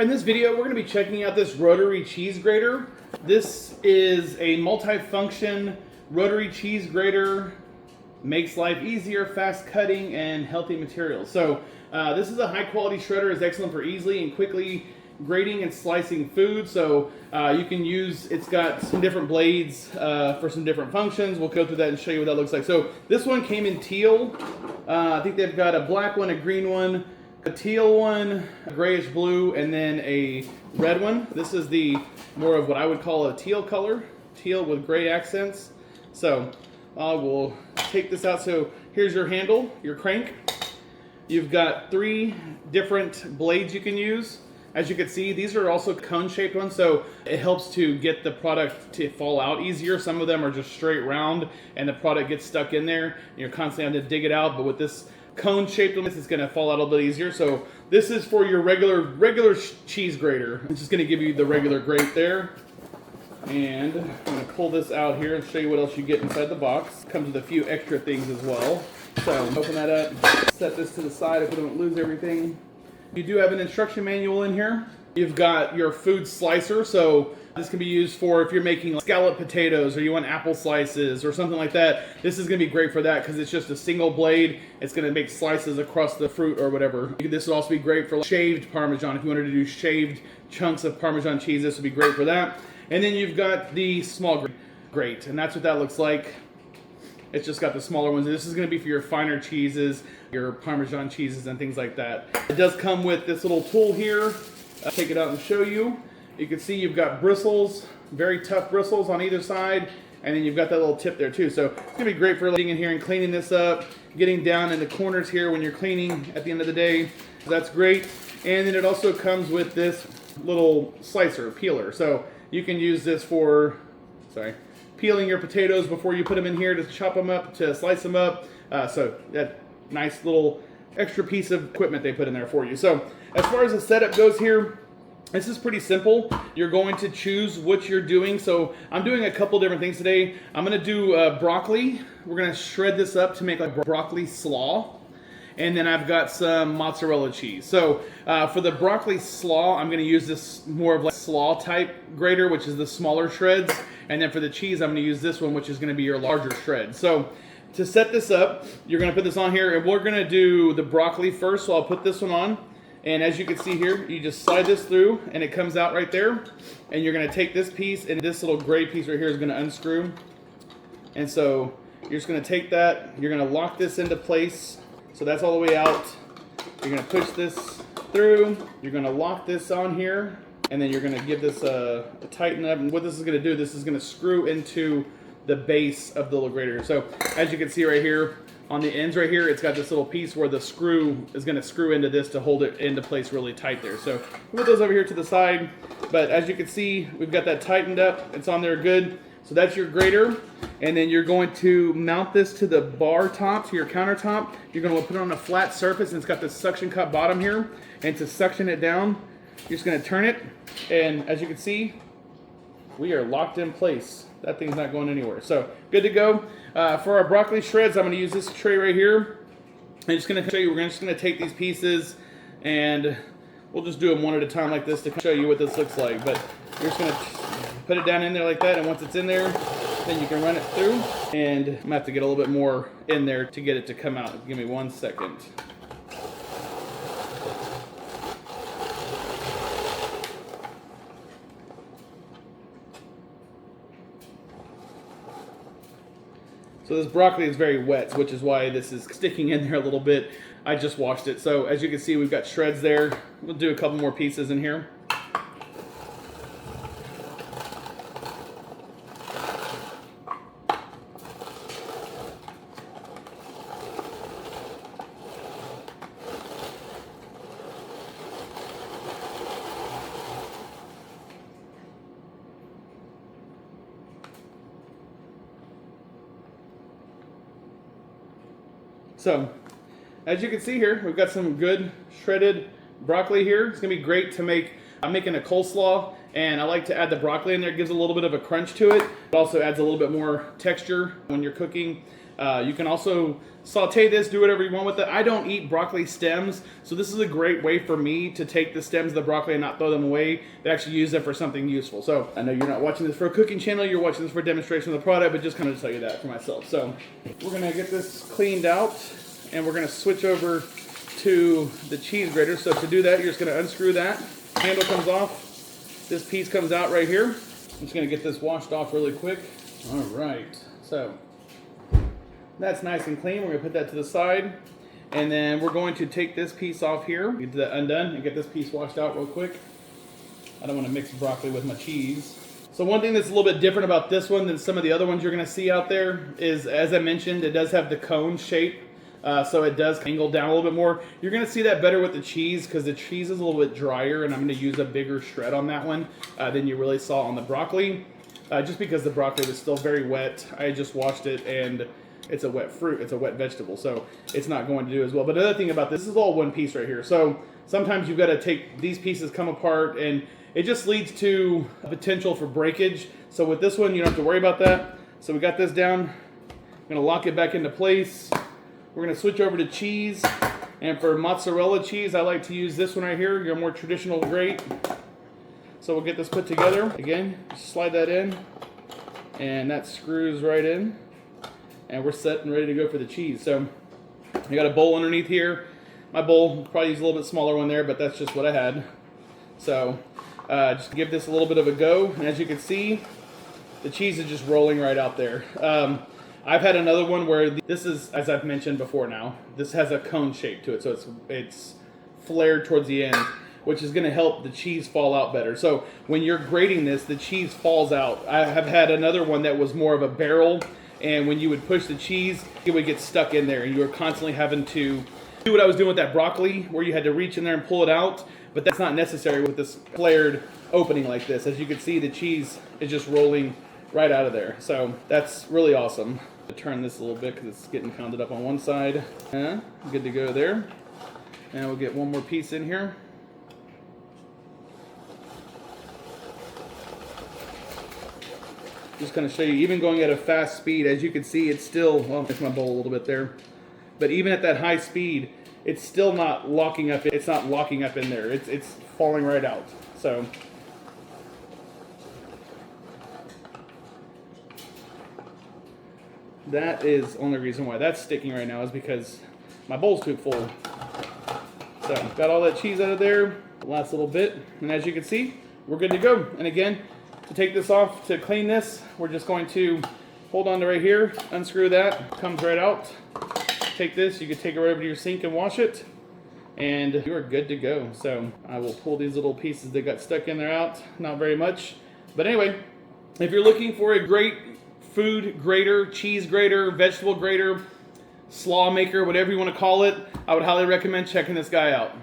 In this video, we're going to be checking out this Rotary Cheese Grater. This is a multi-function Rotary Cheese Grater. Makes life easier, fast cutting, and healthy materials. So this is a high quality shredder. It's excellent for easily and quickly grating and slicing food. So you can use, it's got some different blades for some different functions. We'll go through that and show you what that looks like. So this one came in teal. I think they've got a black one, a green one, a teal one, a grayish blue, and then a red one. This is the more of what I would call a teal color, teal with gray accents. So we'll take this out. So here's your handle, your crank. You've got 3 different blades you can use. As you can see, these are also cone-shaped ones, so it helps to get the product to fall out easier. Some of them are just straight round, and the product gets stuck in there, and you're constantly having to dig it out. But with this cone-shaped one, it's going to fall out a little bit easier. So this is for your regular cheese grater. It's just going to give you the regular grate there. And I'm going to pull this out here and show you what else you get inside the box. Comes with a few extra things as well. So open that up, set this to the side if we don't lose everything. You do have an instruction manual in here. You've got your food slicer, so this can be used for if you're making scalloped potatoes or you want apple slices or something like that. This is going to be great for that because it's just a single blade. It's going to make slices across the fruit or whatever. This would also be great for shaved Parmesan. If you wanted to do shaved chunks of Parmesan cheese, this would be great for that. And then you've got the small grate, and that's what that looks like. It's just got the smaller ones. This is going to be for your finer cheeses, your Parmesan cheeses and things like that. It does come with this little tool here. I'll take it out and show you. You can see you've got bristles, very tough bristles on either side, and then you've got that little tip there too. So it's going to be great for getting in here and cleaning this up, getting down in the corners here when you're cleaning at the end of the day. So that's great. And then it also comes with this little slicer, peeler. So you can use this for, peeling your potatoes before you put them in here to chop them up, to slice them up. So that nice little extra piece of equipment they put in there for you. So as far as the setup goes here, this is pretty simple. You're going to choose what you're doing. So I'm doing a couple different things today. I'm going to do broccoli. We're going to shred this up to make like broccoli slaw. And then I've got some mozzarella cheese. So for the broccoli slaw, I'm going to use this more of like slaw type grater, which is the smaller shreds. And then for the cheese, I'm going to use this one, which is going to be your larger shred. So to set this up, you're going to put this on here, and we're going to do the broccoli first. So I'll put this one on. And as you can see here, you just slide this through, and it comes out right there. And you're going to take this piece, and this little gray piece right here is going to unscrew. And so you're just going to take that. You're going to lock this into place. So that's all the way out. You're going to push this through. You're going to lock this on here. And then you're going to give this a tighten up. And what this is going to do, this is going to screw into the base of the little grater. So as you can see right here, on the ends right here, it's got this little piece where the screw is going to screw into this to hold it into place really tight there. So we'll put those over here to the side. But as you can see, we've got that tightened up. It's on there good. So that's your grater. And then you're going to mount this to the bar top, to your countertop. You're going to put it on a flat surface, and it's got this suction cup bottom here. And to suction it down, you're just going to turn it. And as you can see, we are locked in place. That thing's not going anywhere. So good to go. For our broccoli shreds, I'm going to use this tray right here. I'm just going to show you, we're just going to take these pieces, and we'll just do them one at a time like this to show you what this looks like. But you're just going to put it down in there like that, and once it's in there, then you can run it through. And I'm going to have to get a little bit more in there to get it to come out. Give me 1 second. So this broccoli is very wet, which is why this is sticking in there a little bit. I just washed it. So as you can see, we've got shreds there. We'll do a couple more pieces in here. So, as you can see here, we've got some good shredded broccoli here. It's gonna be great to make. I'm making a coleslaw, and I like to add the broccoli in there. It gives a little bit of a crunch to it. It also adds a little bit more texture when you're cooking. You can also saute this, do whatever you want with it. I don't eat broccoli stems, so this is a great way for me to take the stems of the broccoli and not throw them away, but actually use them for something useful. So I know you're not watching this for a cooking channel, you're watching this for a demonstration of the product, but just kind of tell you that for myself. So we're gonna get this cleaned out, and we're gonna switch over to the cheese grater. So to do that, you're just gonna unscrew that. Handle comes off. This piece comes out right here. I'm just gonna get this washed off really quick. All right, so that's nice and clean. We're gonna put that to the side. And then we're going to take this piece off here, get that undone, and get this piece washed out real quick. I don't wanna mix broccoli with my cheese. So one thing that's a little bit different about this one than some of the other ones you're gonna see out there is, as I mentioned, it does have the cone shape. So it does angle down a little bit more. You're gonna see that better with the cheese because the cheese is a little bit drier, and I'm gonna use a bigger shred on that one than you really saw on the broccoli. Just because the broccoli was still very wet. I just washed it, and it's a wet fruit, it's a wet vegetable, so it's not going to do as well. But another thing about this is all one piece right here. So sometimes you've got to take these pieces, come apart, and it just leads to a potential for breakage. So with this one, you don't have to worry about that. So we got this down. I'm gonna lock it back into place. We're gonna switch over to cheese. And for mozzarella cheese, I like to use this one right here, your more traditional grate. So we'll get this put together. Again, just slide that in, and that screws right in. And we're set and ready to go for the cheese. So I got a bowl underneath here. My bowl, probably use a little bit smaller one there, but that's just what I had. So just give this a little bit of a go. And as you can see, the cheese is just rolling right out there. I've had another one where this is, as I've mentioned before now, this has a cone shape to it. So it's flared towards the end, which is going to help the cheese fall out better. So when you're grating this, the cheese falls out. I have had another one that was more of a barrel, and when you would push the cheese, it would get stuck in there, and you were constantly having to do what I was doing with that broccoli, where you had to reach in there and pull it out, but that's not necessary with this flared opening like this. As you can see, the cheese is just rolling right out of there. So that's really awesome. I'll turn this a little bit because it's getting pounded up on one side. Good to go there. And we'll get one more piece in here. Just kind of show you, even going at a fast speed, as you can see, it's still, well, there's my bowl a little bit there. But even at that high speed, it's still not locking up. It's not locking up in there. It's falling right out. So that is the only reason why that's sticking right now, is because my bowl's too full. So got all that cheese out of there, the last little bit, and as you can see, we're good to go. And again, to take this off, to clean this, we're just going to hold on to right here, unscrew that, comes right out. Take this, you can take it right over to your sink and wash it, and you are good to go. So I will pull these little pieces that got stuck in there out, not very much. But anyway, if you're looking for a great food grater, cheese grater, vegetable grater, slaw maker, whatever you want to call it, I would highly recommend checking this guy out.